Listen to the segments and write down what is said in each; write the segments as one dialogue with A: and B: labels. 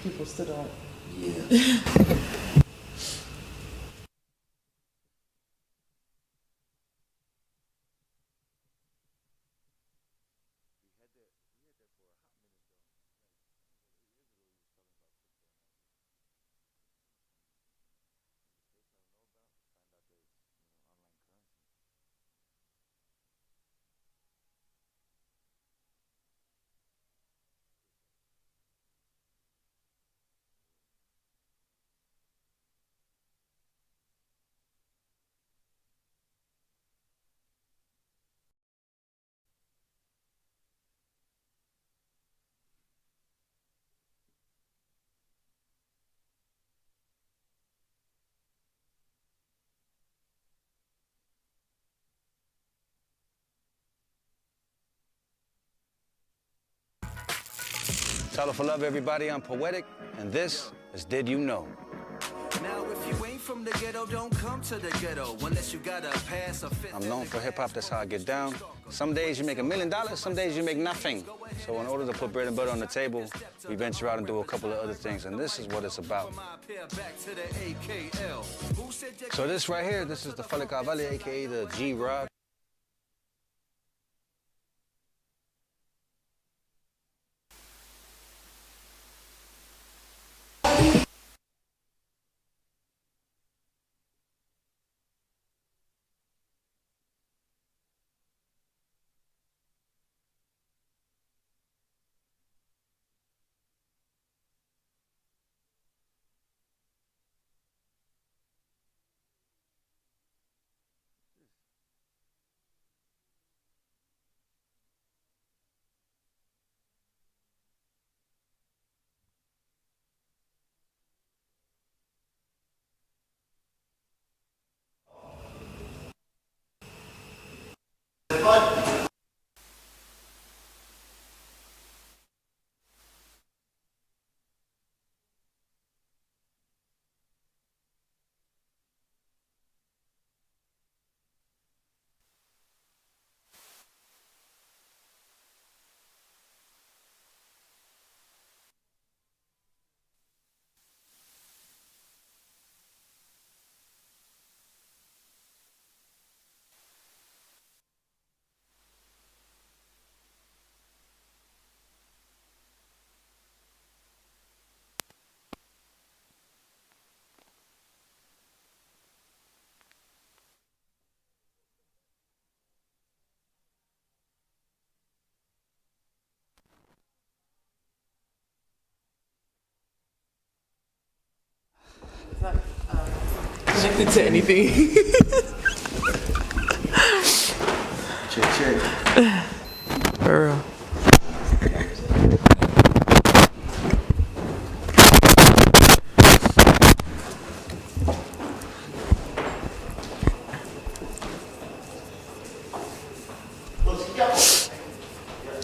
A: People still don't.
B: Yeah.
C: Tell for love, everybody. I'm Poetik, and this is Did You Know?
D: Now, if you ain't from the ghetto, don't come to the ghetto unless you got a pass or fit.
C: I'm known for hip-hop, that's how I get down. Some days you make $1 million, some days you make nothing. So in order to put bread and butter on the table, we venture out and do a couple of other things, and this is what it's about. So this right here, this is the Fale Cavalli, a.k.a. the G-Rod.
A: It's not connected to anything.
B: Check.
A: For real.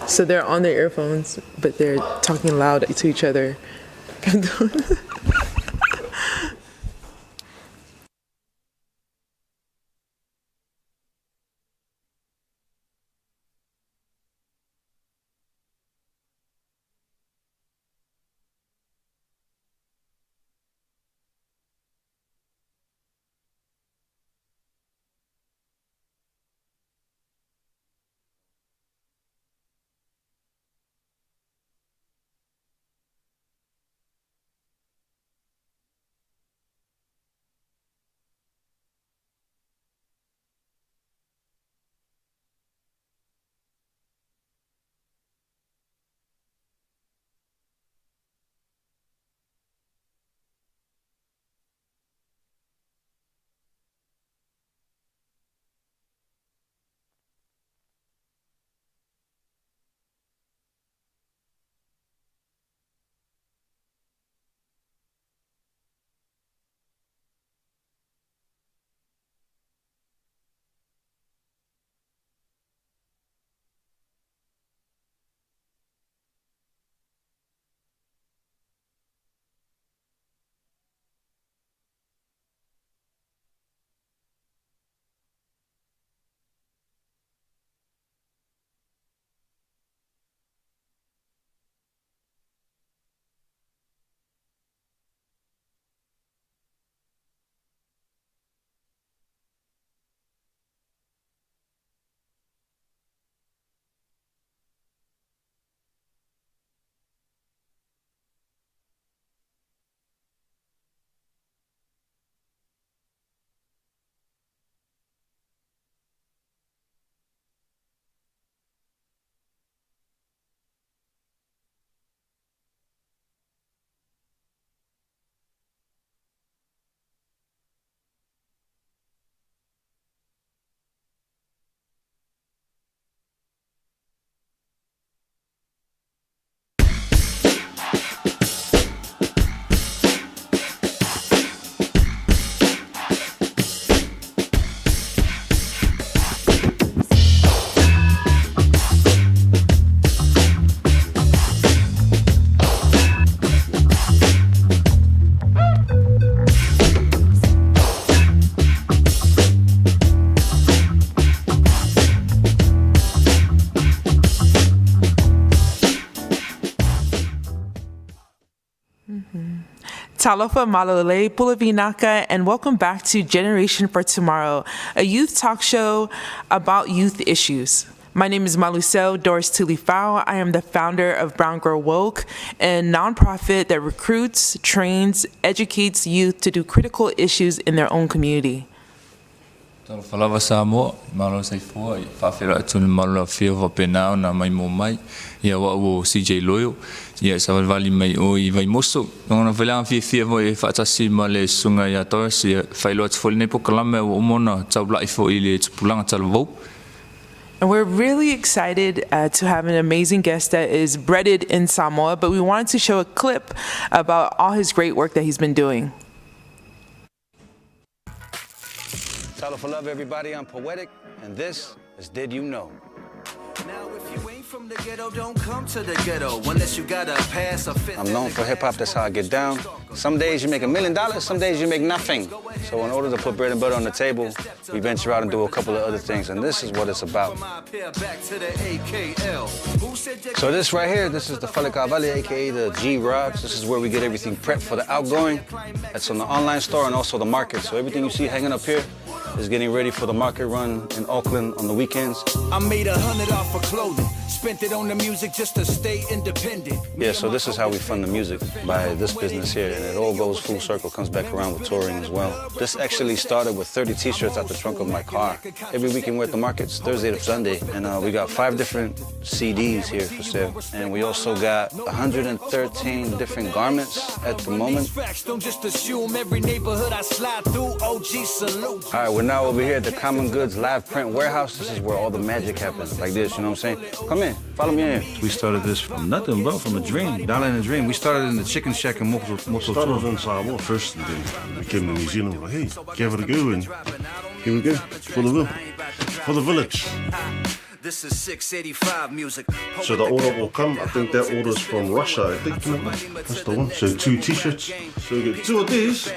A: So they're on their earphones, but they're talking loud to each other. Talofa Malole Pulavinaka, and welcome back to Generation for Tomorrow, a youth talk show about youth issues. My name is Malucel Doris Tulifao. I am the founder of Brown Girl Woke, a nonprofit that recruits, trains, educates youth to do critical issues in their own community.
B: Talo falava Samoa, malo sai fua, whawhera atu ni malo whio wapenao na mai mō mai, ia wa o CJ Loyo, ia sa walwali mai o I vai moso, ngona whalang whia mo e whaatasi ma le sunga ia Doris, ia whailo atu whole nei pokalame o umona, tau lai fo I le tupulanga talo vau.
A: And we're really excited to have an amazing guest that is breaded in Samoa, but we wanted to show a clip about all his great work that he's been doing.
C: Talofa love everybody, I'm Poetik, and this is Did You Know?
D: Now if you ain't from the ghetto, don't come to the ghetto unless you got a pass or fit.
C: I'm known for hip-hop, that's how I get down. Some days you make $1 million, some days you make nothing. So in order to put bread and butter on the table, we venture out and do a couple of other things, and this is what it's about. So this right here, this is the Falikavali, aka the G-Rods. This is where we get everything prepped for the outgoing. That's on the online store and also the market. So everything you see hanging up here is getting ready for the market run in Auckland on the weekends.
D: I made $100 off of clothing, spent it on the music just to stay independent.
C: Yeah, so this is how we fund the music, by this business here, and it all goes full circle, comes back around with touring as well. This actually started with 30 t-shirts out the trunk of my car. Every weekend we're at the markets, Thursday to Sunday, and we got 5 different CDs here for sale. And we also got 113 different garments at the moment.
D: Don't just assume every neighborhood I slide through, OG salute.
C: All right, we're now over here at the Common Goods Live Print Warehouse. This is where all the magic happens, like this, you know what I'm saying? Come in, follow me in. We started this from nothing, bro, from a dream, dollar in a dream. We started in the chicken shack in Moto.
E: Started in Samoa first, and then we came to New Zealand. Like, hey, give it a go, and here we go for the village.
D: This is 685 music.
E: So the order will come. I think that order's from Russia. I think that's the one. So 2 t-shirts. So we get 2 of these.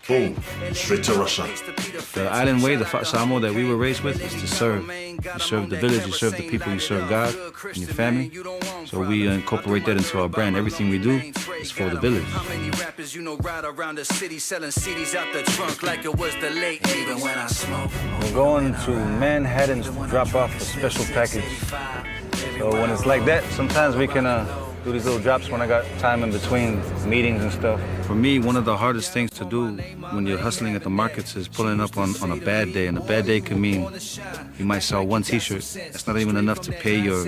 E: Boom, straight to Russia.
C: The island way, the Samoa that we were raised with, is to serve. You serve the village, you serve the people, you serve God and your family. So we incorporate that into our brand. Everything we do is for the village.
D: How many rappers you know ride around the city selling CDs out the trunk like it was the late, even when I smoke.
C: We're going to Manhattan to drop off a special package. So when it's like that, sometimes we can do these little drops when I got time in between meetings and stuff. For me, one of the hardest things to do when you're hustling at the markets is pulling up on a bad day. And a bad day can mean you might sell 1 t-shirt. That's not even enough to pay your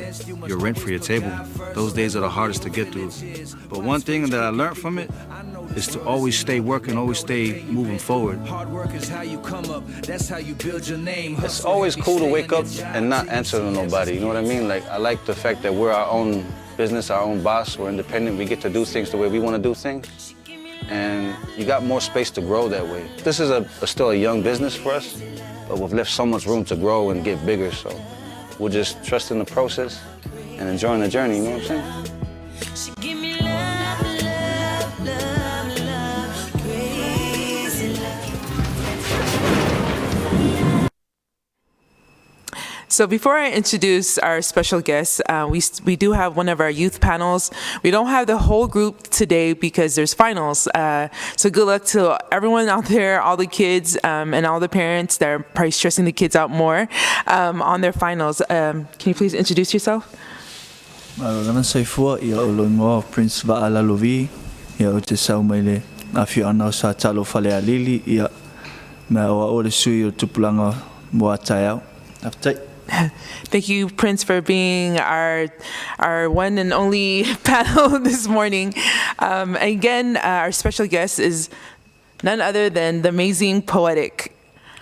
C: rent for your table. Those days are the hardest to get through. But one thing that I learned from it is to always stay working, always stay moving forward.
D: Hard work is how you come up. That's how you build your name.
C: It's always cool to wake up and not answer to nobody. You know what I mean? Like, I like the fact that we're our own business, our own boss. We're independent. We get to do things the way we want to do things. And you got more space to grow that way. This is still a young business for us, but we've left so much room to grow and get bigger. So we'll just trust in the process and enjoying the journey, you know what I'm saying?
A: So before I introduce our special guest, we do have one of our youth panels. We don't have the whole group today because there's finals. So good luck to everyone out there, all the kids and all the parents that are probably stressing the kids out more on their finals. Can you please introduce yourself?
F: Malolana saifua ia olongoa Prince Vaala Lovi ia o te sau mai le awhi ana o sa talo whale a lili ia mea oa o le sui o tupulanga moa tai au. Aftai.
A: Thank you, Prince, for being our one and only panel this morning. Again, our special guest is none other than the amazing Poetik.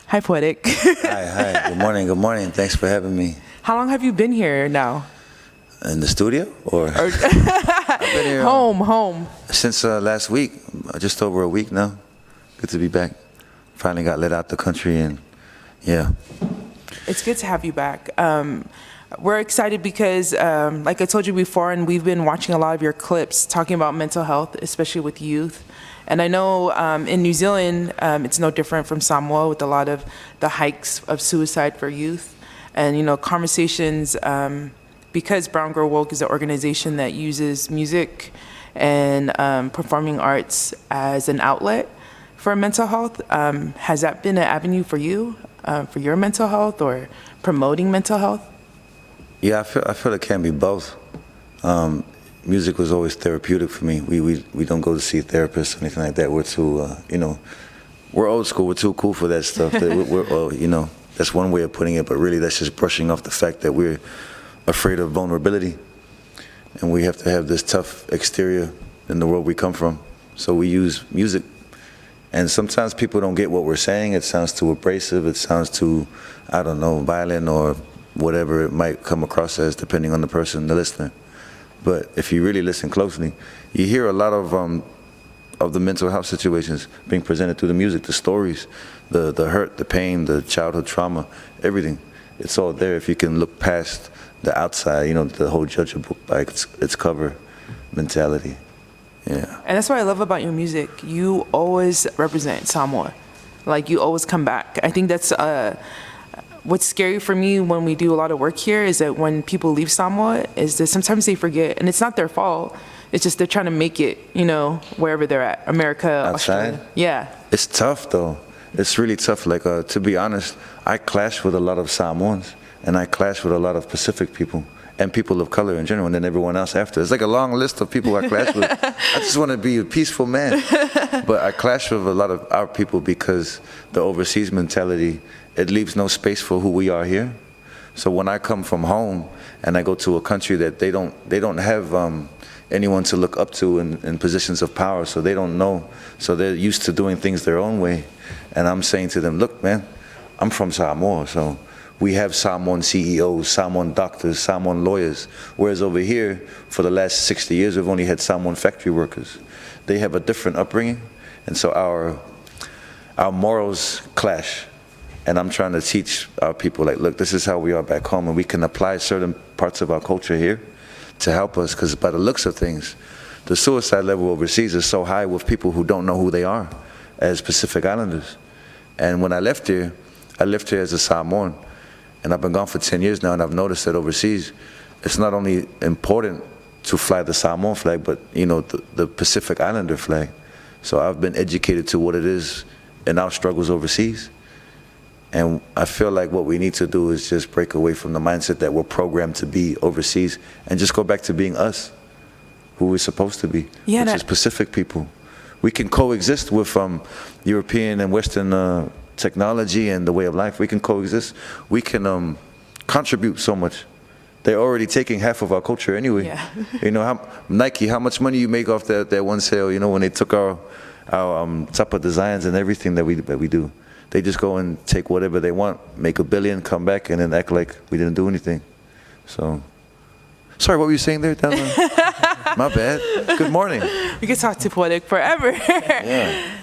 A: Hi, Poetik.
G: Hi. Good morning. Thanks for having me.
A: How long have you been here now?
G: In the studio? I've been here
A: home.
G: Since last week, just over a week now. Good to be back. Finally got let out the country, and yeah.
A: It's good to have you back. We're excited because, like I told you before, and we've been watching a lot of your clips talking about mental health, especially with youth. And I know in New Zealand, it's no different from Samoa with a lot of the hikes of suicide for youth. And, conversations, because Brown Girl Woke is an organization that uses music and performing arts as an outlet for mental health. Has that been an avenue for you, for your mental health or promoting mental health?
G: Yeah, I feel it can be both. Music was always therapeutic for me. We don't go to see therapists or anything like that. We're too, we're old school. We're too cool for that stuff. We're that's one way of putting it, but really that's just brushing off the fact that we're afraid of vulnerability. And we have to have this tough exterior in the world we come from. So we use music. And sometimes people don't get what we're saying. It sounds too abrasive. It sounds too, I don't know, violent or whatever it might come across as, depending on the person, the listener. But if you really listen closely, you hear a lot of the mental health situations being presented through the music, the stories, the hurt, the pain, the childhood trauma, everything. It's all there if you can look past the outside, the whole judge a book by its cover mentality. Yeah.
A: And that's what I love about your music. You always represent Samoa. Like, you always come back. I think that's what's scary for me when we do a lot of work here is that when people leave Samoa is that sometimes they forget, and it's not their fault. It's just they're trying to make it, wherever they're at, America,
G: Outside?
A: Australia. Yeah.
G: It's tough, though. It's really tough. Like, to be honest, I clash with a lot of Samoans, and I clash with a lot of Pacific people, and people of color in general, and then everyone else after. It's like a long list of people I clash with. I just want to be a peaceful man. But I clash with a lot of our people because the overseas mentality, it leaves no space for who we are here. So when I come from home and I go to a country that they don't have anyone to look up to in positions of power, so they don't know. So they're used to doing things their own way. And I'm saying to them, look, man, I'm from Samoa, so we have Samoan CEOs, Samoan doctors, Samoan lawyers. Whereas over here, for the last 60 years, we've only had Samoan factory workers. They have a different upbringing, and so our morals clash. And I'm trying to teach our people, like, look, this is how we are back home, and we can apply certain parts of our culture here to help us, because by the looks of things, the suicide level overseas is so high with people who don't know who they are as Pacific Islanders. And when I left here as a Samoan, and I've been gone for 10 years now, and I've noticed that overseas, it's not only important to fly the Samoan flag, but the Pacific Islander flag. So I've been educated to what it is in our struggles overseas. And I feel like what we need to do is just break away from the mindset that we're programmed to be overseas and just go back to being us, who we're supposed to be, which is Pacific people. We can coexist with European and Western technology and the way of life. We can coexist. We can contribute so much. They're already taking half of our culture anyway. Yeah. Nike, how much money you make off that one sale, when they took our Tapa designs and everything that we do. They just go and take whatever they want, make $1 billion, come back, and then act like we didn't do anything. So, sorry, what were you saying there, Thelma? My bad. Good morning.
A: We could talk to Poetik forever.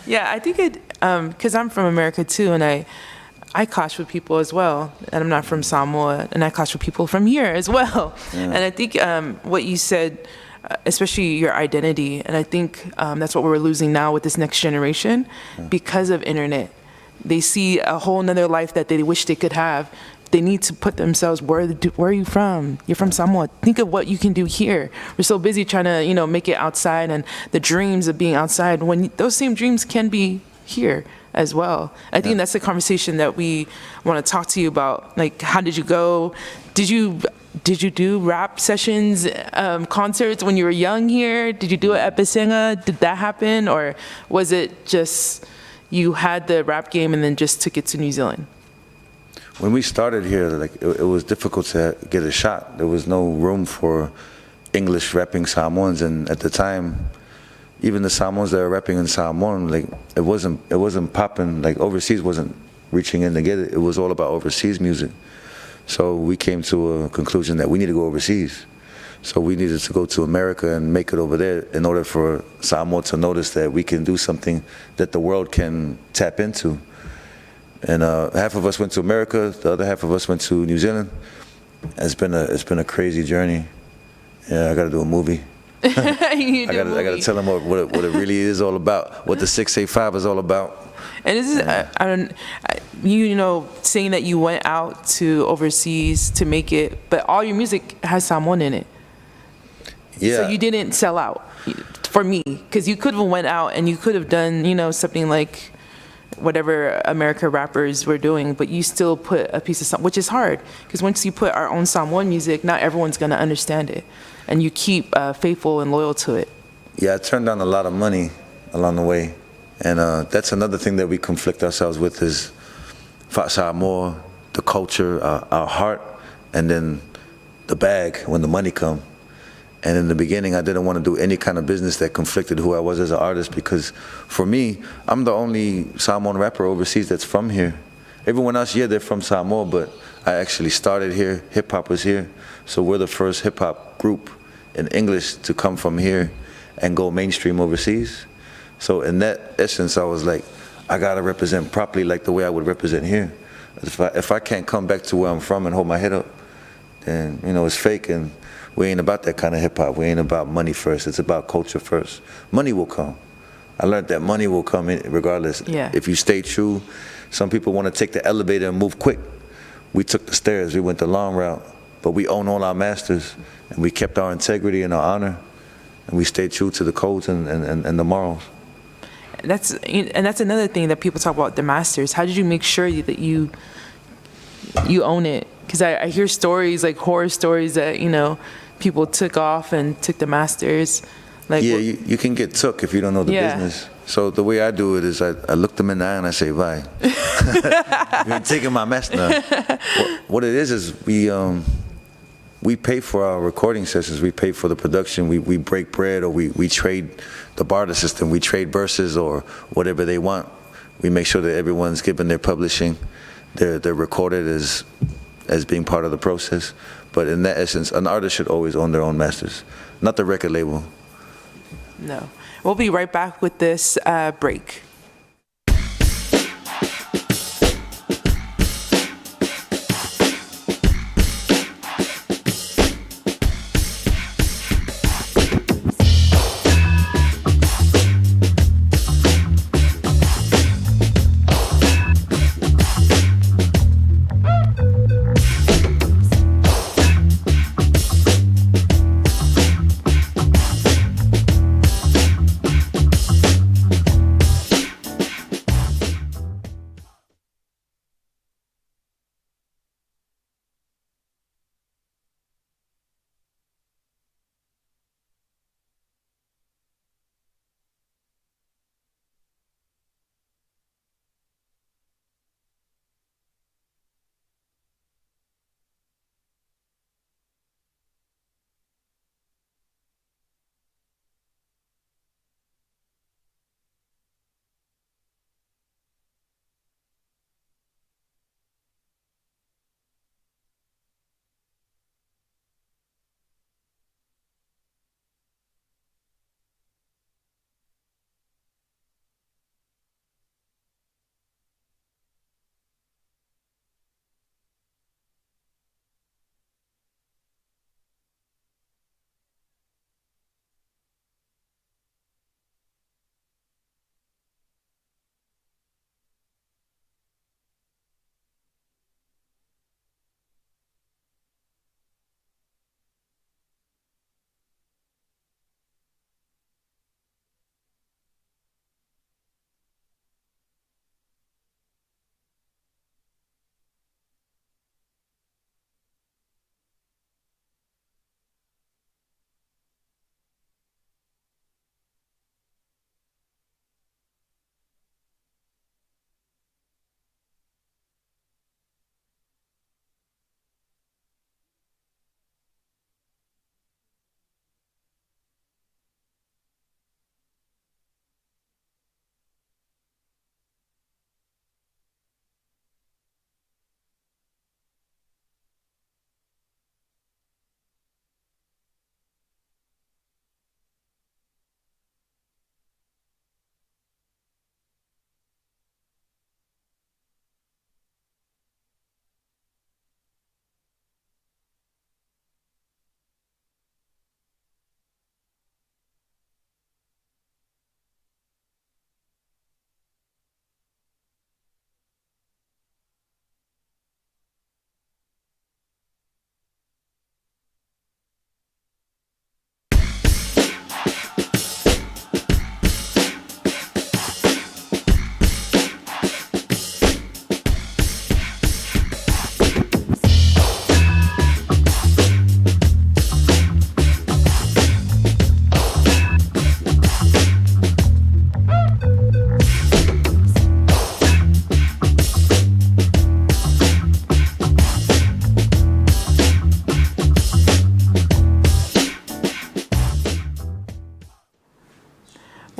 A: Yeah, I think it, because I'm from America too, and I clash with people as well, and I'm not from Samoa, and I clash with people from here as well. Yeah. And I think what you said, especially your identity, and I think that's what we're losing now with this next generation because of internet. They see a whole nother life that they wish they could have. They need to put themselves, where are you from? You're from Samoa. Think of what you can do here. We're so busy trying to, make it outside, and the dreams of being outside, when those same dreams can be here as well. I think that's the conversation that we want to talk to you about. Like, how did you go? Did you do rap sessions, concerts when you were young here? Did you do it at Basenga? Did that happen? Or was it just you had the rap game and then just took it to New Zealand?
G: When we started here, it was difficult to get a shot. There was no room for English rapping Samoans, and at the time, even the Samoans that were rapping in Samoan, it wasn't popping. Overseas wasn't reaching in to get it. It was all about overseas music. So we came to a conclusion that we need to go overseas. So we needed to go to America and make it over there in order for Samoa to notice that we can do something that the world can tap into. And half of us went to America, the other half of us went to New Zealand. It's been a crazy journey. Yeah, I got to do a movie. I got to tell them what it really is all about, what the 685 is all about.
A: And this is, saying that you went out to overseas to make it, but all your music has Samoan in it.
G: Yeah.
A: So you didn't sell out for me, because you could have went out and you could have done, something like whatever America rappers were doing, but you still put a piece of song, which is hard, because once you put our own Samoan music, not everyone's going to understand it, and you keep faithful and loyal to it.
G: Yeah, I turned down a lot of money along the way, and that's another thing that we conflict ourselves with is Samoa, the culture, our heart, and then the bag when the money come. And in the beginning, I didn't want to do any kind of business that conflicted who I was as an artist, because for me, I'm the only Samoan rapper overseas that's from here. Everyone else, yeah, they're from Samoa, but I actually started here. Hip-hop was here. So we're the first hip-hop group in English to come from here and go mainstream overseas. So in that essence, I was like, I got to represent properly like the way I would represent here. If I can't come back to where I'm from and hold my head up, then, it's fake, and we ain't about that kind of hip-hop. We ain't about money first. It's about culture first. Money will come. I learned that money will come in regardless.
A: Yeah.
G: If you stay true. Some people want to take the elevator and move quick. We took the stairs. We went the long route. But we own all our masters, and we kept our integrity and our honor, and we stayed true to the codes and the morals.
A: That's another thing that people talk about, the masters. How did you make sure that you own it? Because I hear stories, like horror stories, that people took off and took the masters. Like,
G: yeah, you can get took if you don't know the business. So the way I do it is I look them in the eye and I say, bye. You're taking my master. What it is we pay for our recording sessions. We pay for the production. We break bread, or we trade the barter system. We trade verses or whatever they want. We make sure that everyone's given their publishing. They're recorded as being part of the process. But in that essence, an artist should always own their own masters, not the record label.
A: No. We'll be right back with this break.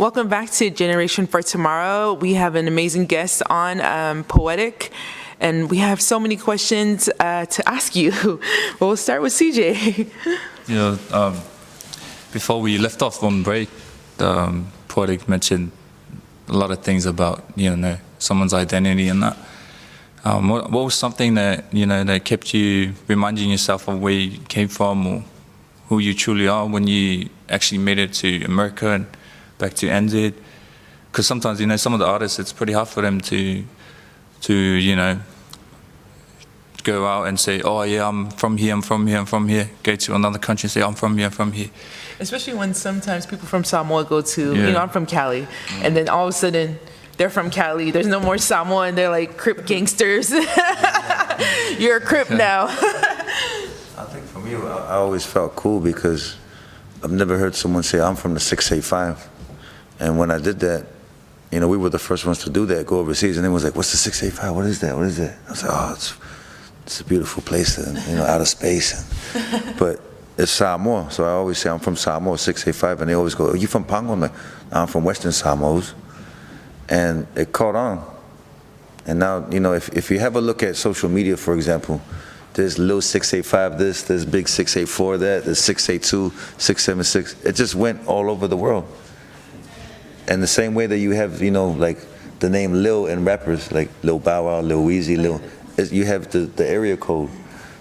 A: Welcome back to Generation for Tomorrow. We have an amazing guest on, Poetik, and we have so many questions to ask you. Well, we'll start with CJ.
B: You know, before we left off on break, Poetik mentioned a lot of things about, you know, someone's identity and that. What was something that, you know, that kept you reminding yourself of where you came from or who you truly are when you actually made it to America and back to NZ? Because sometimes, you know, some of the artists, it's pretty hard for them to you know, go out and say, oh yeah, I'm from here, I'm from here, I'm from here. Go to another country and say, I'm from here, I'm from here.
A: Especially when sometimes people from Samoa go to, you know, I'm from Cali, and then all of a sudden they're from Cali. There's no more Samoa, and they're like Crip gangsters. You're a Crip now.
G: I think for me, I always felt cool because I've never heard someone say, I'm from the 685. And when I did that, you know, we were the first ones to do that, go overseas, and everyone was like, what's the 685? What is that? What is that? I was like, oh, it's a beautiful place, and, you know, outer space. But it's Samoa, so I always say I'm from Samoa, 685, and they always go, are you from Pango? I'm like, no, I'm from Western Samoas. And it caught on. And now, you know, if you have a look at social media, for example, there's little 685 this, there's big 684 that, there's 682, 676. It just went all over the world. And the same way that you have, you know, like the name Lil in rappers, like Lil Bow Wow, Lil Weezy, you have the area code.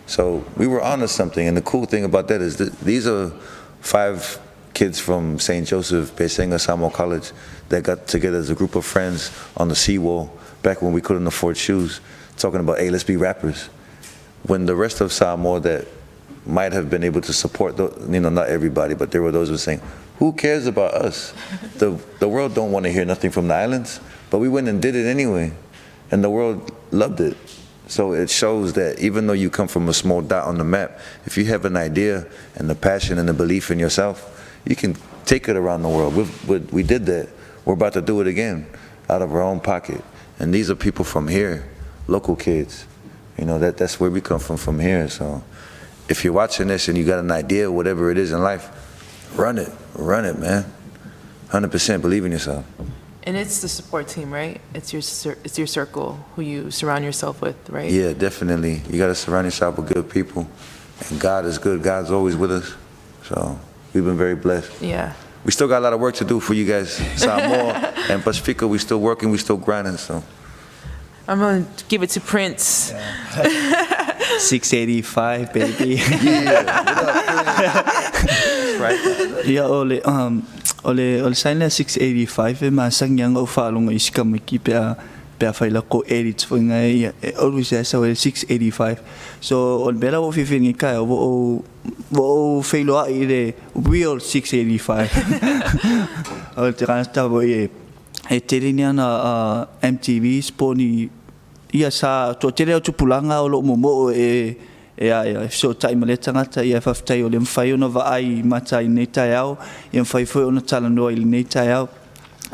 G: So we were onto something, and the cool thing about that is that these are 5 kids from St. Joseph, Pesenga, Samoa College that got together as a group of friends on the seawall back when we couldn't afford shoes, talking about, hey, let's be rappers. When the rest of Samoa that might have been able to support, you know, not everybody, but there were those who were saying, who cares about us? The world don't want to hear nothing from the islands, but we went and did it anyway, and the world loved it. So it shows that even though you come from a small dot on the map, if you have an idea and the passion and the belief in yourself, you can take it around the world. We did that. We're about to do it again out of our own pocket. And these are people from here, local kids. You know, that's where we come from here. So if you're watching this and you got an idea, whatever it is in life, run it, man. 100% believe in yourself.
A: And it's the support team, right? It's your circle who you surround yourself with, right?
G: Yeah, definitely. You got to surround yourself with good people. And God is good. God's always with us. So we've been very blessed.
A: Yeah.
G: We still got a lot of work to do for you guys. Samoa and Pacifica, we still working, we still grinding. So
A: I'm going to give it to Prince.
F: Yeah. 685, baby.
G: Yeah. That's right.
F: Yeah, ole saina 685 ma sangyang o falong iskam ki pe faila ko edits for ngai always so 685. So on bela wo fifin ka wo failo ide real 685. Al transta wo e teriniana MTV sponi ia sa to tere o tupulanga o lo momo ia so time le tangata ia faftai o le mfai ona va ai mata i nei tai au ia mfai foi ona tala no i nei tai au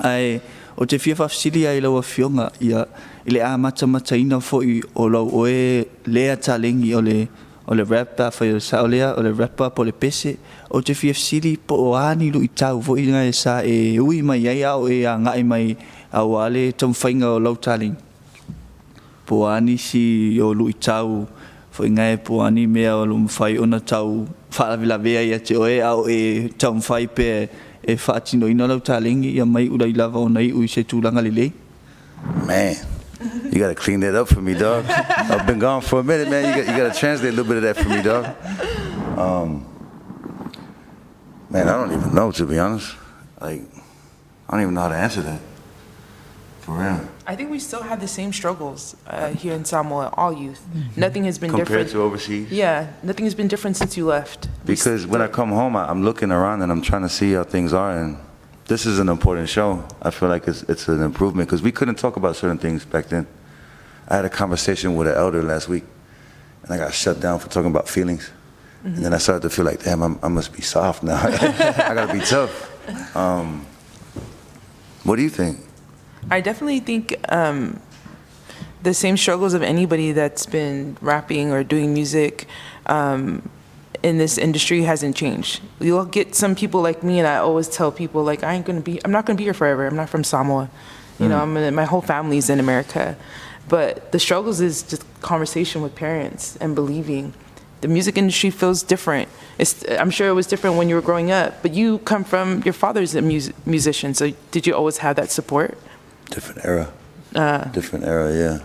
F: ai o te fia fafsili ai lo afionga ia ile a mata ina foi o lo o le talengi o le rapper foi o saulea o le rapper po le pese o te fia fafsili po o ani lu i tau foi nga sa ui mai ai au a ngai mai au ale tom fainga o lo taling po ani si o lu i tau foi ngai po ani mea o lum fai ona tau fa la vea ia te oe au tau fai pe fa tino ina lo talingi ia mai ulai lava ona i se tulanga lele.
G: Man, you gotta clean that up for me, dog. I've been gone for a minute, man. You gotta translate a little bit of that for me, dog. Man, I don't even know, to be honest. Like, I don't even know how to answer that. For real.
A: I think we still have the same struggles here in Samoa, all youth. Nothing has been
G: Compared
A: different.
G: to overseas?
A: Yeah, nothing has been different since you left.
G: Because when I come home, I'm looking around and I'm trying to see how things are, and this is an important show. I feel like it's an improvement because we couldn't talk about certain things back then. I had a conversation with an elder last week, and I got shut down for talking about feelings. Mm-hmm. And then I started to feel like, damn, I must be soft now. I gotta be tough. What do you think?
A: I definitely think the same struggles of anybody that's been rapping or doing music. in this industry hasn't changed. You'll get some people like me, and I always tell people, like, I'm not gonna be here forever. I'm not from Samoa. You know, my whole family's in America. But the struggles is just conversation with parents and believing. The music industry feels different. I'm sure it was different when you were growing up, but you come from, your father's a musician, so did you always have that support?
G: Different era. Different era, yeah.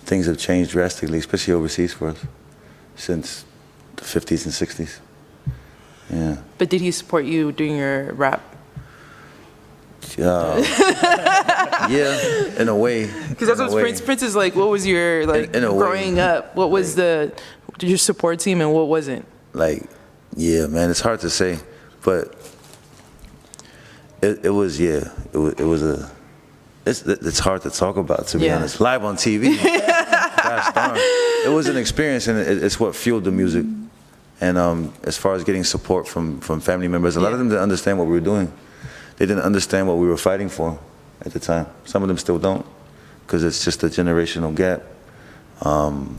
G: Things have changed drastically, especially overseas for us, since the 50s and 60s. Yeah.
A: But did he support you doing your rap?
G: Yeah, in a way.
A: Because that's what Prince is like. What was your, like,
G: in a
A: growing
G: way,
A: up? What was your support team and what wasn't?
G: Like, yeah, man, it's hard to say, but it was it's hard to talk about, to be honest. Live on TV, gosh darn. It was an experience, and it's what fueled the music. And as far as getting support from family members, a lot of them didn't understand what we were doing. They didn't understand what we were fighting for at the time. Some of them still don't, because it's just a generational gap. And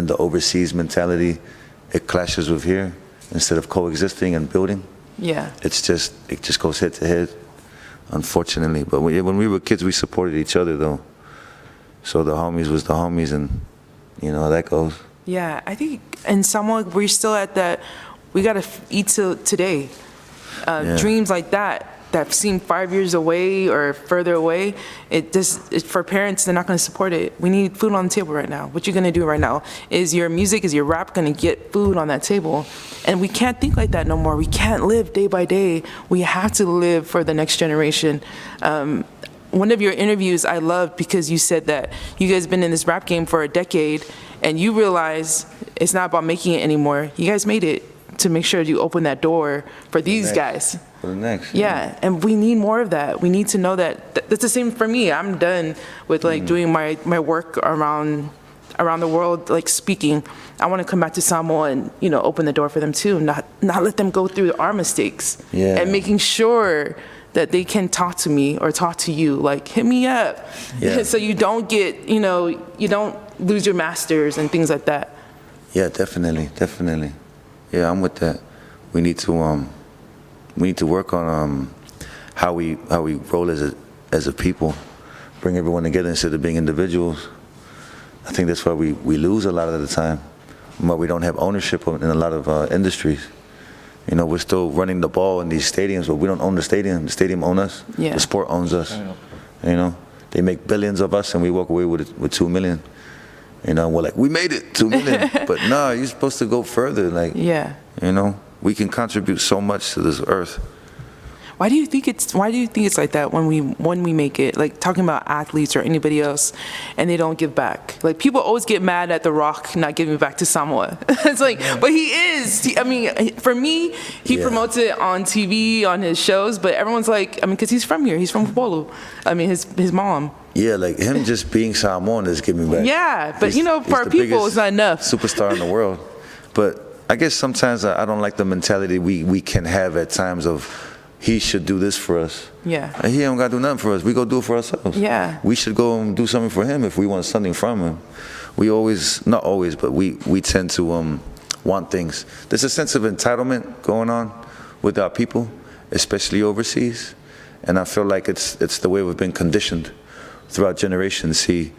G: the overseas mentality, it clashes with here instead of coexisting and building. Yeah. It just goes head to head, unfortunately. But when we were kids, we supported each other, though. So the homies was the homies, and you know how that goes. Yeah, I think in Samoa, we're still at that, we gotta eat till today. Dreams like that seem 5 years away or further away, for parents, they're not going to support it. We need food on the table right now. What you're going to do right now is your music, is your rap going to get food on that table? And we can't think like that no more. We can't live day by day. We have to live for the next generation. One of your interviews I loved, because you said that you guys been in this rap game for a decade, and you realize it's not about making it anymore. You guys made it to make sure you open that door for these guys. For the next.
A: Yeah, and we need more of that. We need to know that. That's the same for me. I'm done with like doing my work around the world, like speaking. I want to come back to Samoa and, you know, open the door for them too. Not let them go through our mistakes. Yeah. And making sure that they can talk to me or talk to you, like, hit me up. Yeah. So you don't get, you know, you don't lose your masters and things like that.
G: Yeah, definitely. Yeah, I'm with that. We need to work on how we roll as a people, bring everyone together instead of being individuals. I think that's why we lose a lot of the time. Why we don't have ownership in a lot of industries. You know, we're still running the ball in these stadiums, but we don't own the stadium. The stadium owns us. Yeah. The sport owns us. You know, they make billions of us, and we walk away with 2 million. You know, we're like, we made it, 2 million. But no, you're supposed to go further. Like, yeah. You know, we can contribute so much to this earth.
A: Why do you think it's like that when we make it? Like, talking about athletes or anybody else, and they don't give back. Like, people always get mad at The Rock not giving back to Samoa. It's like, but he is. I mean, for me, he promotes it on TV, on his shows, but everyone's like, I mean, because he's from here. He's from Polo. I mean, his mom.
G: Yeah, like him just being Samoan is giving back.
A: Yeah, but you know, for our people, it's not enough.
G: Superstar in the world. But I guess sometimes I don't like the mentality we can have at times of, he should do this for us. Yeah. And he don't got to do nothing for us. We go do it for ourselves. Yeah. We should go and do something for him if we want something from him. We always, not always, but we tend to want things. There's a sense of entitlement going on with our people, especially overseas. And I feel like it's the way we've been conditioned throughout generations. See,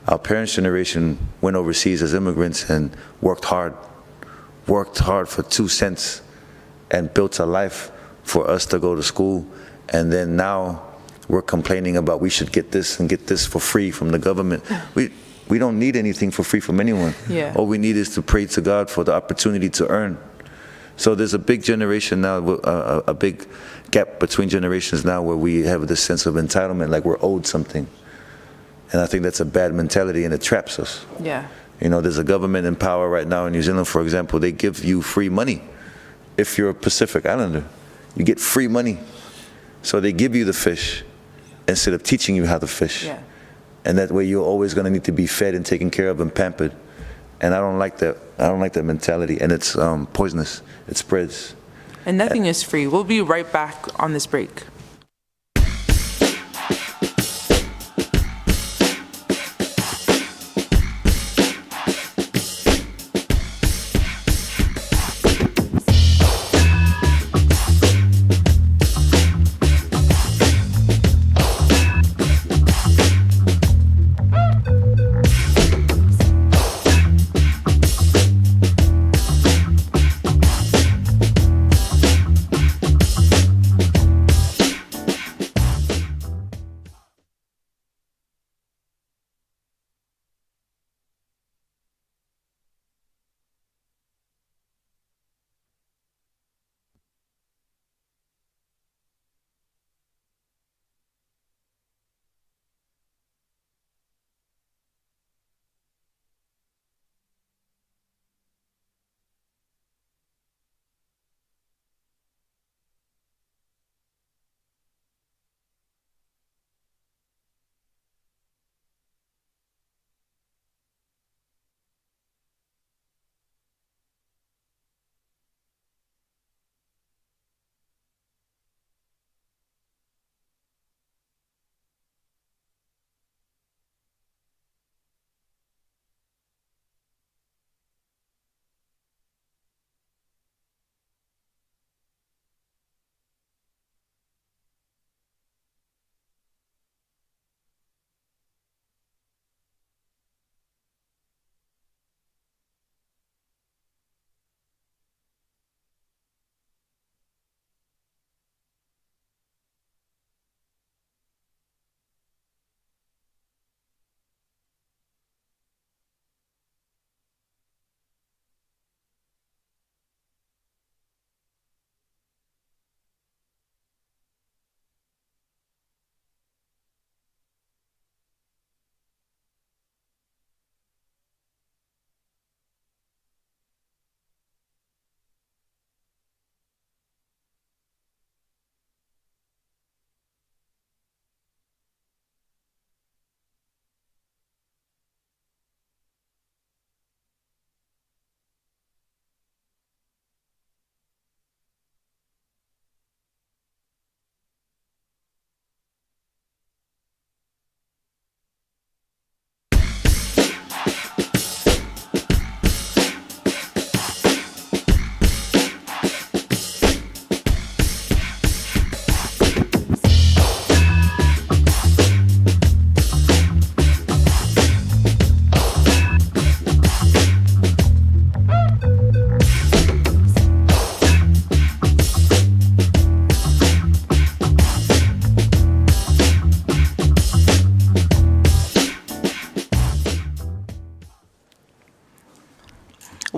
G: our parents' generation went overseas as immigrants and worked hard for 2 cents and built a life for us to go to school. And then now we're complaining about we should get this and get this for free from the government. We don't need anything for free from anyone. Yeah. All we need is to pray to God for the opportunity to earn. So there's a big generation now, a big gap between generations now where we have this sense of entitlement, like we're owed something. And I think that's a bad mentality, and it traps us. Yeah. You know, there's a government in power right now in New Zealand, for example. They give you free money if you're a Pacific Islander. You get free money. So they give you the fish instead of teaching you how to fish. Yeah. And that way you're always going to need to be fed and taken care of and pampered. And I don't like that. I don't like that mentality. And it's poisonous. It spreads.
A: And nothing is free. We'll be right back on this break.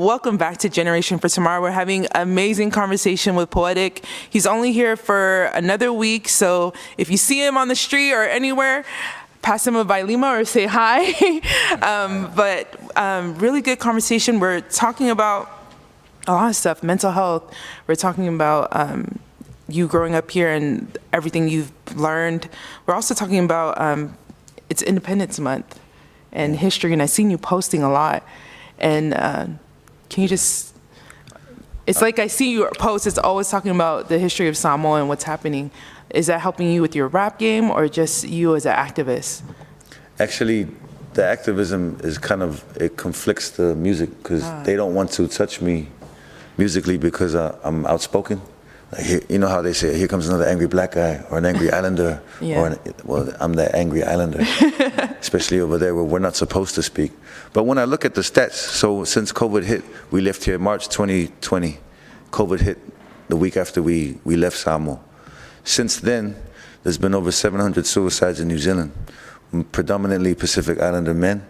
A: welcome back to Generation for Tomorrow. We're having amazing conversation with Poetik. He's only here for another week, so if you see him on the street or anywhere, pass him a bailima or say hi. Really good conversation. We're talking about a lot of stuff, mental health. We're talking about you growing up here and everything you've learned. We're also talking about it's Independence Month and history, and I've seen you posting a lot. And can you just, it's like I see your posts, it's always talking about the history of Samoa and what's happening. Is that helping you with your rap game or just you as an activist?
G: Actually, the activism is kind of, it conflicts the music because they don't want to touch me musically because I'm outspoken. Like you know how they say, here comes another angry black guy or an angry islander.
A: Yeah.
G: Well, I'm the angry islander, especially over there where we're not supposed to speak. But when I look at the stats, so since COVID hit, we left here March 2020. COVID hit the week after we left Samoa. Since then, there's been over 700 suicides in New Zealand, predominantly Pacific Islander men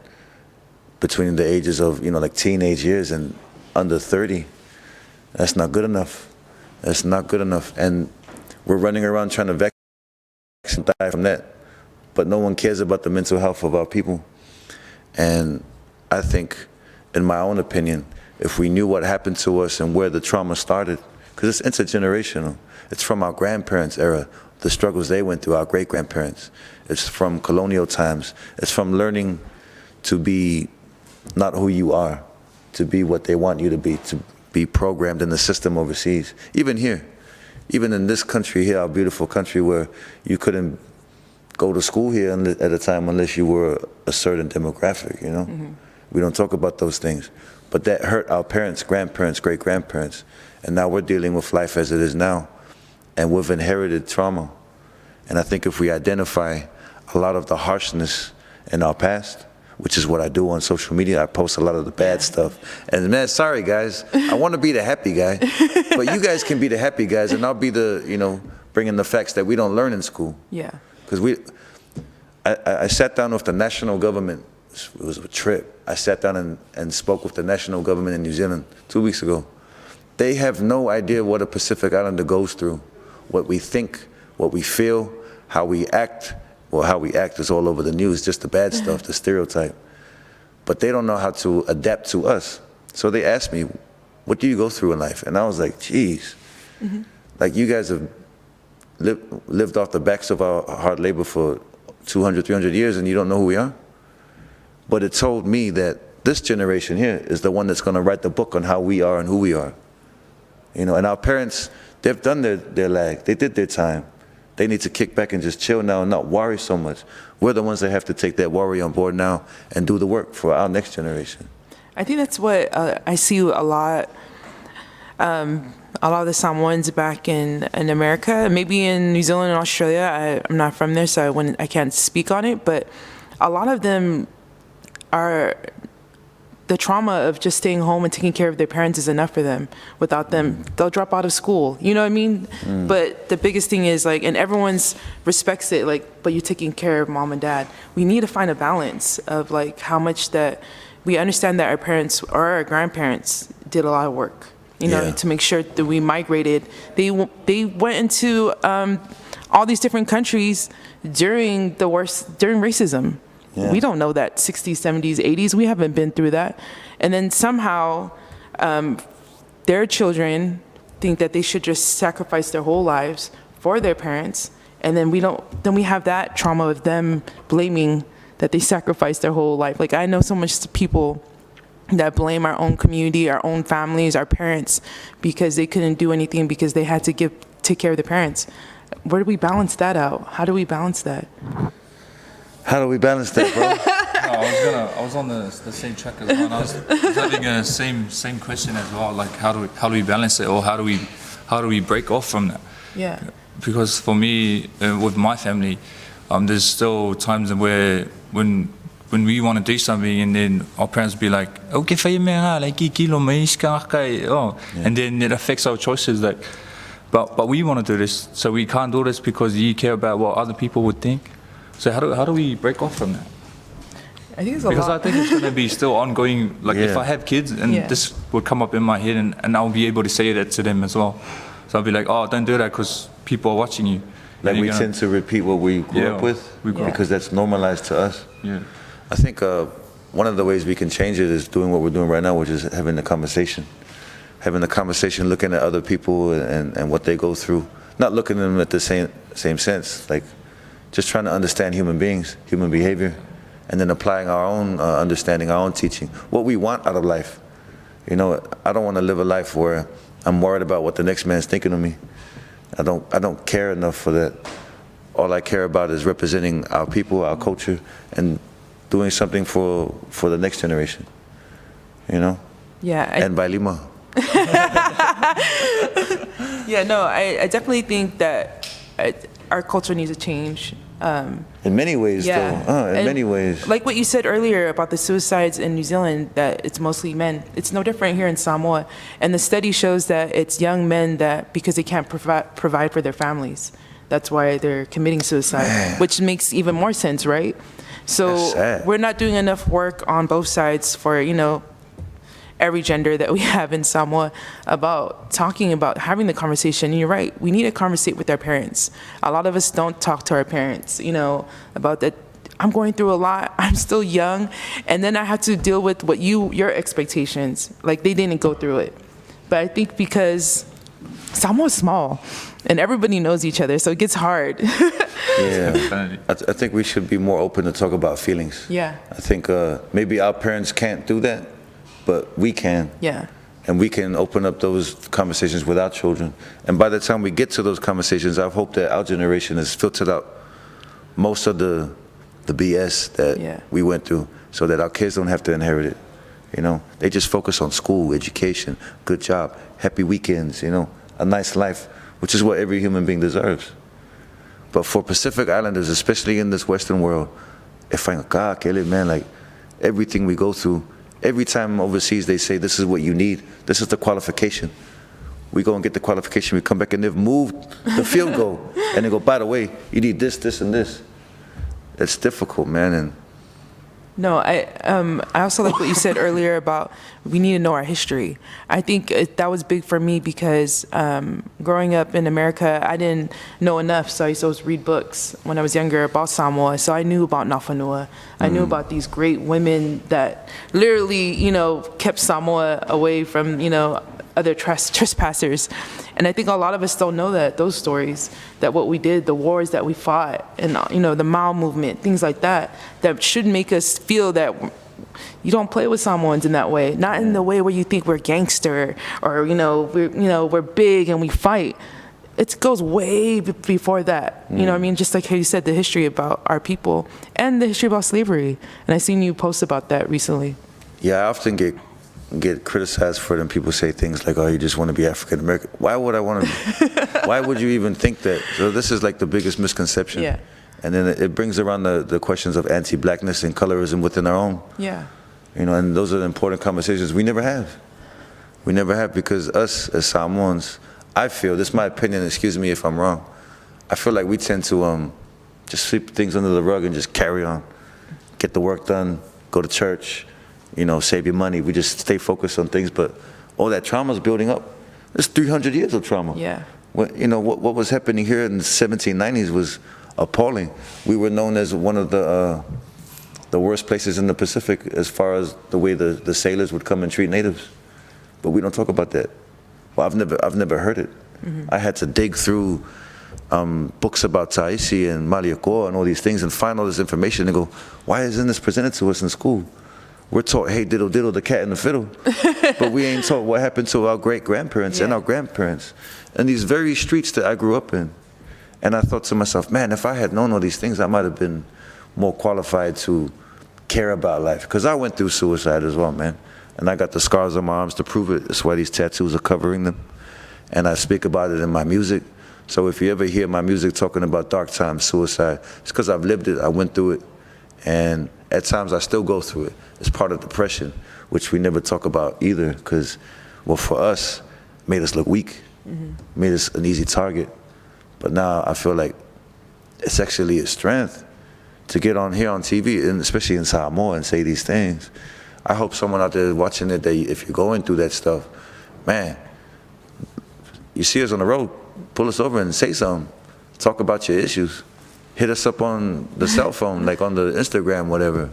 G: between the ages of, like teenage years and under 30. That's not good enough. That's not good enough. And we're running around trying to vex and die from that. But no one cares about the mental health of our people. And I think, in my own opinion, if we knew what happened to us and where the trauma started, because it's intergenerational. It's from our grandparents' era, the struggles they went through, our great-grandparents. It's from colonial times. It's from learning to be not who you are, to be what they want you to be programmed in the system overseas. Even here, even in this country here, our beautiful country where you couldn't go to school here at a time unless you were a certain demographic, Mm-hmm. We don't talk about those things. But that hurt our parents, grandparents, great-grandparents. And now we're dealing with life as it is now. And we've inherited trauma. And I think if we identify a lot of the harshness in our past, which is what I do on social media, I post a lot of the bad stuff. And man, sorry guys, I want to be the happy guy. But you guys can be the happy guys and I'll be the, bringing the facts that we don't learn in school.
A: Yeah.
G: Because I sat down with the national government. It was a trip. I sat down and spoke with the national government in New Zealand 2 weeks ago. They have no idea what a Pacific Islander goes through, what we think, what we feel, how we act. Well, how we act is all over the news, just the bad stuff, the stereotype. But they don't know how to adapt to us. So they asked me, what do you go through in life? And I was like, geez, like you guys have lived off the backs of our hard labor for 200, 300 years and you don't know who we are? But it told me that this generation here is the one that's going to write the book on how we are and who we are. And our parents, they've done their lag. They did their time. They need to kick back and just chill now and not worry so much. We're the ones that have to take that worry on board now and do the work for our next generation.
A: I think that's what I see a lot. A lot of the Samoans back in America, maybe in New Zealand and Australia. I'm not from there, so I can't speak on it. But a lot of them are, the trauma of just staying home and taking care of their parents is enough for them. Without them, they'll drop out of school. You know what I mean? But the biggest thing is and everyone's respects it, but you're taking care of mom and dad. We need to find a balance of how much that we understand that our parents or our grandparents did a lot of work, to make sure that we migrated. They went into all these different countries during racism. Yeah. We don't know that 60s, 70s, 80s. We haven't been through that. And then somehow their children think that they should just sacrifice their whole lives for their parents. And then we have that trauma of them blaming that they sacrificed their whole life. I know so much people that blame our own community, our own families, our parents, because they couldn't do anything because they had to take care of their parents. Where do we balance that out? How do we balance that?
G: How do we balance that, bro?
B: I was on the same track as well. I was having a same question as well. How do we balance it, or how do we break off from that?
A: Yeah.
B: Because for me, with my family, there's still times where when we want to do something, and then our parents be like, "Okay, and then it affects our choices. But we want to do this, so we can't do this because you care about what other people would think. So how do we break off from that?
A: I think it's a
B: Because
A: lot.
B: I think it's going to be still ongoing. Like if
G: Yeah.
B: I have kids and
A: Yeah.
B: this would come up in my head and I'll be able to say that to them as well. So I'll be like, oh, don't do that because people are watching you.
G: Like
B: And
G: we
B: you're
G: tend to repeat what we grew
B: Yeah,
G: up with
B: we grew
A: up.
G: because that's normalized to us.
B: Yeah.
G: I think one of the ways we can change it is doing what we're doing right now, which is having the conversation. Having the conversation, looking at other people and what they go through. Not looking at them at the same sense, like just trying to understand human beings, human behavior, and then applying our own understanding, our own teaching, what we want out of life. You know, I don't want to live a life where I'm worried about what the next man's thinking of me. I don't care enough for that. All I care about is representing our people, our culture, and doing something for the next generation. You know?
A: Yeah.
G: And by Lima.
A: Yeah, no, I definitely think that our culture needs to change.
G: In many ways,
A: Yeah.
G: though. In
A: And
G: many ways.
A: Like what you said earlier about the suicides in New Zealand, that it's mostly men. It's no different here in Samoa. And the study shows that it's young men that, because they can't provide for their families, that's why they're committing suicide, which makes even more sense, right? So
G: That's sad.
A: we're not doing enough work on both sides for, you know, every gender that we have in Samoa about talking about having the conversation. And you're right, we need to conversate with our parents. A lot of us don't talk to our parents, you know, about that. I'm going through a lot. I'm still young, and then I have to deal with what your expectations. Like they didn't go through it, but I think because Samoa's small, and everybody knows each other, so it gets hard.
G: Yeah. I think we should be more open to talk about feelings.
A: Yeah.
G: I think maybe our parents can't do that, but we can.
A: Yeah.
G: And we can open up those conversations with our children. And by the time we get to those conversations, I hope that our generation has filtered out most of the BS that we went through so that our kids don't have to inherit it. You know, they just focus on school, education, good job, happy weekends, you know, a nice life, which is what every human being deserves. But for Pacific Islanders, especially in this Western world, man, like everything we go through, every time overseas they say this is what you need, this is the qualification. We go and get the qualification, we come back and they've moved the field goal. And they go, by the way, you need this, this, and this. It's difficult, man. And
A: No, I also like what you said earlier about we need to know our history. I think that was big for me because growing up in America, I didn't know enough, so I used to always read books when I was younger about Samoa. So I knew about Nafanua. I knew about these great women that literally, you know, kept Samoa away from, you know, other trespassers. And I think a lot of us don't know those stories, that what we did, the wars that we fought, and, you know, the Mao movement, things like that should make us feel that you don't play with Samoans in that way. Not in the way where you think we're gangster or, you know, we're big and we fight. It goes way before that. You know what I mean? Just like how you said, the history about our people and the history about slavery. And I seen you post about that recently.
G: yeah, I often get criticized for it, and people say things like, oh, you just want to be African American. Why would I want to be? Why would you even think that? So this is like the biggest misconception.
A: Yeah.
G: And then it brings around the questions of anti-blackness and colorism within our own.
A: Yeah.
G: You know, and those are the important conversations we never have. We never have, because us as Samoans, I feel, this is my opinion, excuse me if I'm wrong, I feel like we tend to just sweep things under the rug and just carry on. Get the work done, go to church, you know, save your money. We just stay focused on things, but all that trauma's building up. There's 300 years of trauma.
A: Yeah.
G: You know, what was happening here in the 1790s was appalling. We were known as one of the worst places in the Pacific as far as the way the sailors would come and treat natives. But we don't talk about that. Well, I've never heard it. I had to dig through books about Taisi and Maliakoa and all these things and find all this information and go, why isn't this presented to us in school? We're taught, hey, diddle diddle, the cat and the fiddle. But we ain't taught what happened to our great-grandparents and our grandparents and these very streets that I grew up in. And I thought to myself, man, if I had known all these things, I might have been more qualified to care about life. Because I went through suicide as well, man. And I got the scars on my arms to prove it. That's why these tattoos are covering them. And I speak about it in my music. So if you ever hear my music talking about dark times, suicide, it's because I've lived it, I went through it. And at times I still go through it. It's part of depression, which we never talk about either, because, well, for us, made us look weak, made us an easy target. But now I feel like it's actually a strength to get on here on TV, and especially in Samoa, and say these things. I hope someone out there watching it, that if you're going through that stuff, man, you see us on the road, pull us over and say something. Talk about your issues. Hit us up on the cell phone, like on the Instagram, whatever.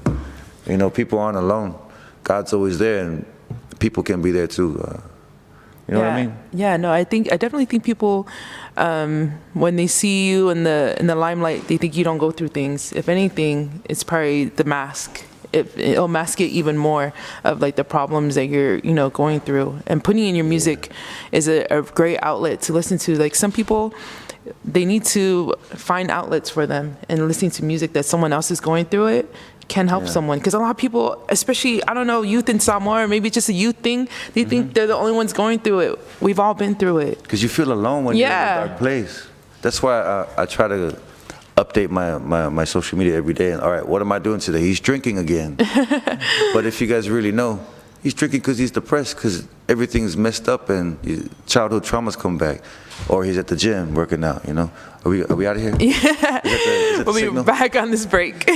G: You know, people aren't alone. God's always there, and people can be there too. You know what I mean?
A: Yeah, no, I definitely think people, when they see you in the limelight, they think you don't go through things. If anything, it's probably the mask. It'll mask it even more of like the problems that you're, going through. And putting in your music is a great outlet to listen to. Like some people, they need to find outlets for them, and listening to music that someone else is going through it can help someone. Because a lot of people, especially, I don't know, youth in Samoa, or maybe it's just a youth thing, they think they're the only ones going through it. We've all been through it.
G: Because you feel alone when you're in a dark place. That's why I try to update my social media every day. And all right, what am I doing today? He's drinking again. But if you guys really know, he's drinking because he's depressed, because everything's messed up and childhood traumas come back. Or he's at the gym working out, Are we out of here?
A: Yeah.
G: Is that
A: We'll be
G: signal?
A: back on this break.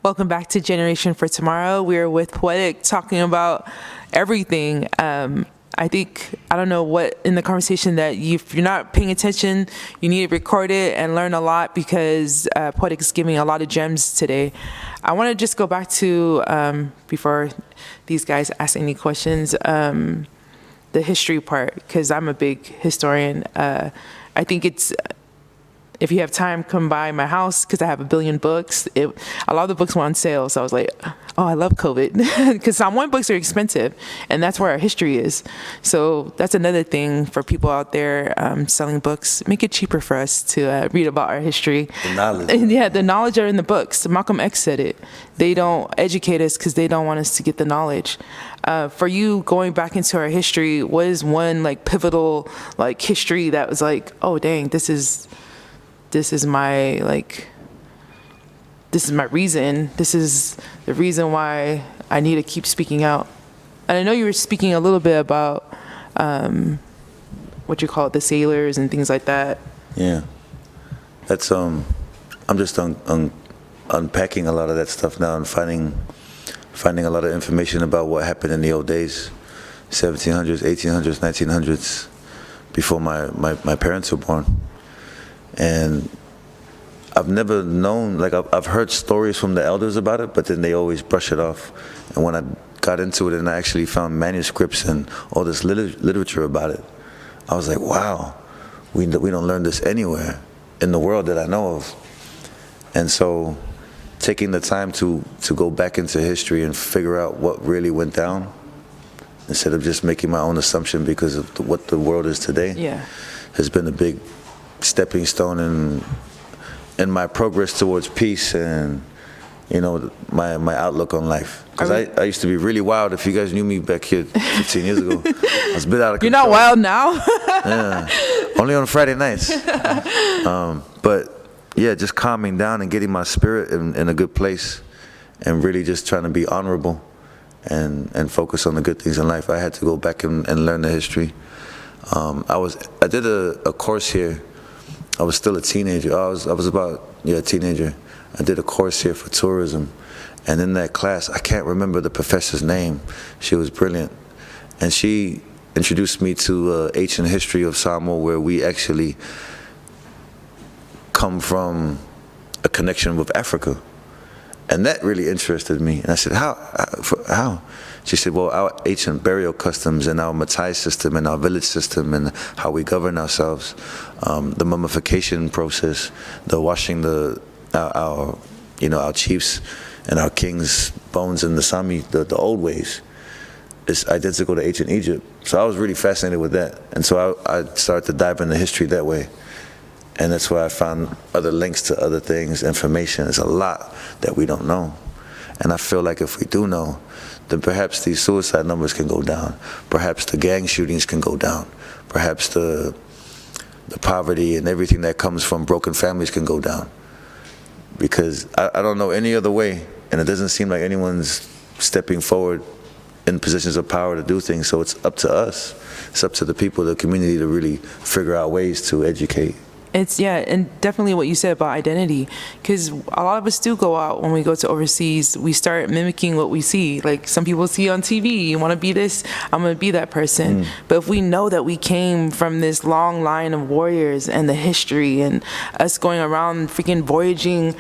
A: Welcome back to Generation for Tomorrow. We're with Poetik talking about everything. I think, I don't know what in the conversation that if you're not paying attention, you need to record it and learn a lot because Poetik is giving a lot of gems today. I want to just go back to, before these guys ask any questions, the history part, because I'm a big historian. I think it's, if you have time, come by my house because I have 1 billion books. A lot of the books were on sale, so I was like, oh, I love COVID. Because Samoan books are expensive, and that's where our history is. So that's another thing for people out there selling books. Make it cheaper for us to read about our history.
G: The knowledge.
A: Yeah, the knowledge are in the books. Malcolm X said it. They don't educate us because they don't want us to get the knowledge. For you, going back into our history, what is one like pivotal like history that was like, oh dang, this is my reason. This is the reason why I need to keep speaking out. And I know you were speaking a little bit about what you call it, the sailors and things like that.
G: Yeah, that's I'm just unpacking a lot of that stuff now and finding a lot of information about what happened in the old days, 1700s, 1800s, 1900s, before my parents were born. And I've never known, like I've heard stories from the elders about it, but then they always brush it off. And when I got into it and I actually found manuscripts and all this literature about it, I was like, wow, we don't learn this anywhere in the world that I know of. And so taking the time to go back into history and figure out what really went down, instead of just making my own assumption because of what the world is today, has been a big stepping stone in my progress towards peace and, you know, my outlook on life. Because I used to be really wild. If you guys knew me back here 15 years ago, I was a bit out of control.
A: You're not wild now?
G: Yeah, only on Friday nights. But yeah, just calming down and getting my spirit in a good place and really just trying to be honorable and focus on the good things in life. I had to go back and learn the history. I did a course here. I was still a teenager. I was about a teenager. I did a course here for tourism, and in that class, I can't remember the professor's name. She was brilliant, and she introduced me to ancient history of Samoa, where we actually come from a connection with Africa, and that really interested me. And I said, how? She said, well, our ancient burial customs and our Matai system and our village system and how we govern ourselves, the mummification process, the washing our chiefs and our kings' bones in the Sami, the old ways, is identical to ancient Egypt. So I was really fascinated with that. And so I started to dive into history that way. And that's where I found other links to other things, information. There's a lot that we don't know. And I feel like if we do know, then perhaps these suicide numbers can go down. Perhaps the gang shootings can go down. Perhaps the poverty and everything that comes from broken families can go down. Because I don't know any other way, and it doesn't seem like anyone's stepping forward in positions of power to do things. So it's up to us. It's up to the people, the community, to really figure out ways to educate.
A: It's, yeah, and definitely what you said about identity, because a lot of us do go out when we go to overseas. We start mimicking what we see. Like some people see on TV, you want to be this, I'm going to be that person. But if we know that we came from this long line of warriors and the history and us going around freaking voyaging,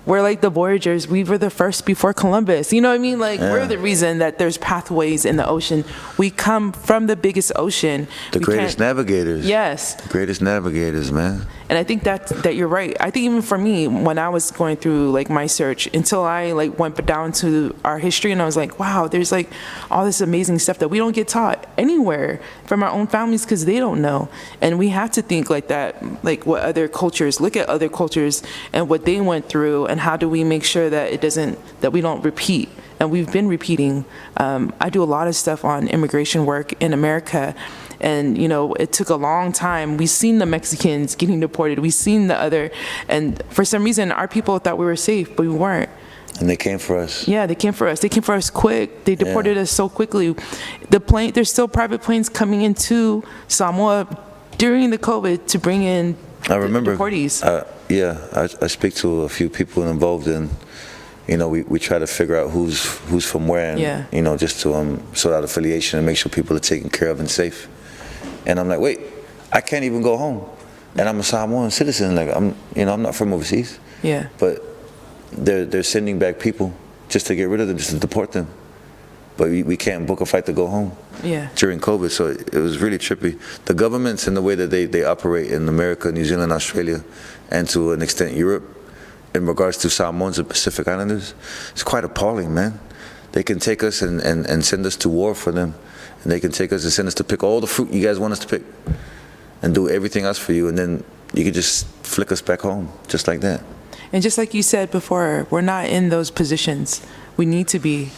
A: we're like the voyagers. We were the first before Columbus. You know what I mean? Like, we're the reason that there's pathways in the ocean. We come from the biggest ocean.
G: The greatest navigators.
A: Yes.
G: The greatest navigators, man.
A: And I think that you're right. I think even for me, when I was going through like my search, until I like went down to our history and I was like, wow, there's like all this amazing stuff that we don't get taught anywhere from our own families because they don't know. And we have to think like that, like what other cultures, look at other cultures and what they went through and how do we make sure that that we don't repeat. And we've been repeating. I do a lot of stuff on immigration work in America. And, you know, it took a long time. We've seen the Mexicans getting deported. We've seen the other. And for some reason, our people thought we were safe, but we weren't.
G: And they came for us.
A: Yeah, they came for us. They came for us quick. They deported us so quickly. There's still private planes coming into Samoa during the COVID to bring in
G: I remember,
A: deportees.
G: I speak to a few people involved in, you know, we try to figure out who's from where, and
A: Yeah.
G: you know, just to sort out affiliation and make sure people are taken care of and safe. And I'm like, wait, I can't even go home, and I'm a Samoan citizen. Like I'm not from overseas.
A: Yeah.
G: But they're sending back people just to get rid of them, just to deport them. But we can't book a flight to go home.
A: Yeah.
G: During COVID, so it was really trippy. The governments and the way that they operate in America, New Zealand, Australia, and to an extent Europe, in regards to Samoans and Pacific Islanders, it's quite appalling, man. They can take us and send us to war for them. And they can take us and send us to pick all the fruit you guys want us to pick and do everything else for you. And then you could just flick us back home, just like that.
A: And just like you said before, we're not in those positions. We need to be.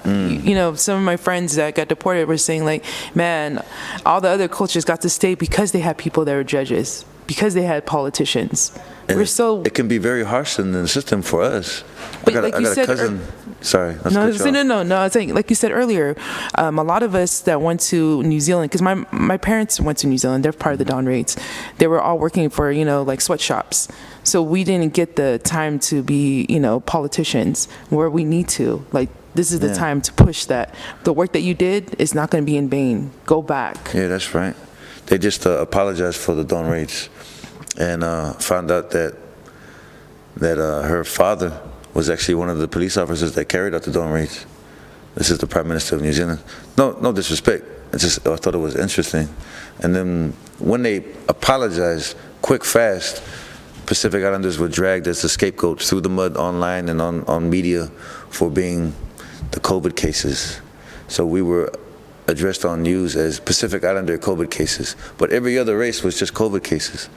A: You know, some of my friends that got deported were saying, like, man, all the other cultures got to stay because they had people that were judges, because they had politicians.
G: And
A: We're so.
G: it can be very harsh in the system for us.
A: But
G: I
A: like
G: got
A: you
G: a
A: said,
G: cousin. Sorry, let's
A: No,
G: cut you off.
A: no. I was saying, like you said earlier, a lot of us that went to New Zealand, because my parents went to New Zealand. They're part of the Dawn Raids. They were all working for, you know, like sweatshops. So we didn't get the time to be, you know, politicians where we need to. Like, this is the
G: Yeah.
A: time to push that. The work that you did is not going to be in vain. Go back.
G: Yeah, that's right. They just apologized for the Dawn Raids and found out that her father was actually one of the police officers that carried out the Dawn Raids. This is the Prime Minister of New Zealand. No disrespect. It's just I thought it was interesting. And then when they apologized, quick, fast, Pacific Islanders were dragged as the scapegoats through the mud online and on media for being the COVID cases. So we were addressed on news as Pacific Islander COVID cases, but every other race was just COVID cases.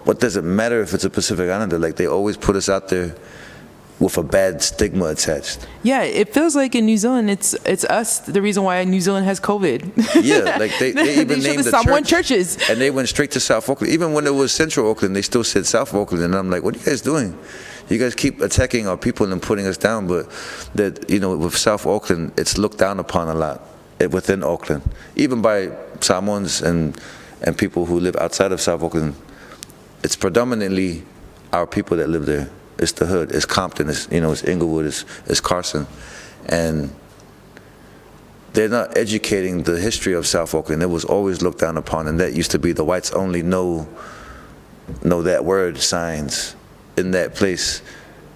G: What does it matter if it's a Pacific Islander? Like, they always put us out there with a bad stigma attached.
A: Yeah, it feels like in New Zealand, it's us, the reason why New Zealand has COVID.
G: Yeah, like they even
A: should
G: named the
A: Samoan
G: church,
A: churches.
G: and they went straight to South Auckland. Even when it was Central Auckland, they still said South Auckland, and I'm like, what are you guys doing? You guys keep attacking our people and putting us down, but that, you know, with South Auckland, it's looked down upon a lot within Auckland, even by Samoans and people who live outside of South Auckland. It's predominantly our people that live there. It's the hood. It's Compton. It's, you know, it's Inglewood. It's Carson, and they're not educating the history of South Auckland. It was always looked down upon, and that used to be the whites only know that word signs in that place.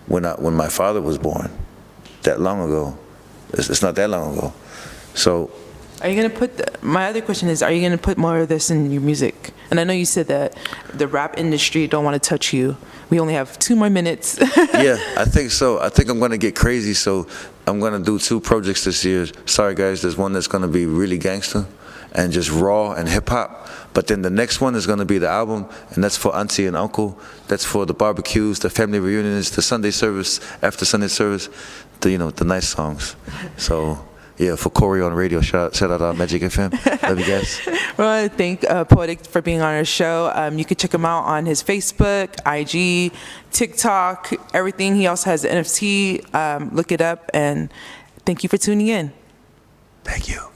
G: When my father was born, that long ago, it's not that long ago. So.
A: Are you going to put, my other question is, are you going to put more of this in your music? And I know you said that the rap industry don't want to touch you. We only have 2 more minutes.
G: Yeah, I think so. I think I'm going to get crazy, so I'm going to do 2 projects this year. Sorry, guys, there's one that's going to be really gangster and just raw and hip-hop. But then the next one is going to be the album, and that's for auntie and uncle. That's for the barbecues, the family reunions, the Sunday service, after Sunday service, the nice songs. So. Yeah, for Corey on radio, shout out Magic FM. Love you guys.
A: Well, I want to thank Poetik for being on our show. You can check him out on his Facebook, IG, TikTok, everything. He also has the NFT. Look it up, and thank you for tuning in.
G: Thank you.